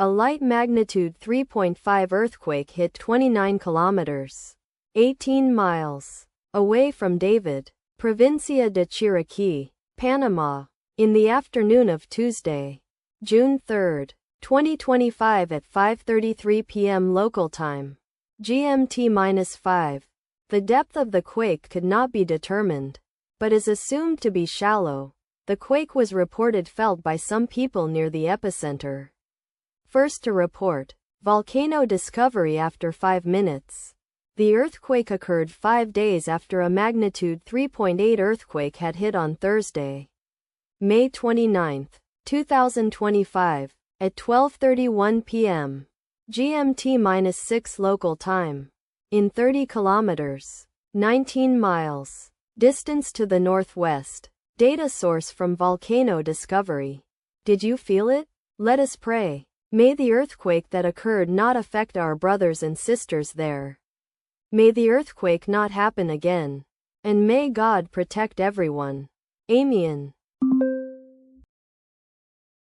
A light magnitude 3.5 earthquake hit 29 kilometers, 18 miles, away from David, Provincia de Chiriqui, Panama, in the afternoon of Tuesday, June 3, 2025 at 5:33 p.m. local time, GMT-5. The depth of the quake could not be determined, but is assumed to be shallow. The quake was reported felt by some people near the epicenter. First to report, volcano discovery after 5 minutes. The earthquake occurred 5 days after a magnitude 3.8 earthquake had hit on Thursday, May 29, 2025, at 12:31 p.m. GMT-6 local time, in 30 kilometers, 19 miles, distance to the northwest. Data source from volcano discovery. Did you feel it? Let us pray. May the earthquake that occurred not affect our brothers and sisters there. May the earthquake not happen again. And may God protect everyone. Amen.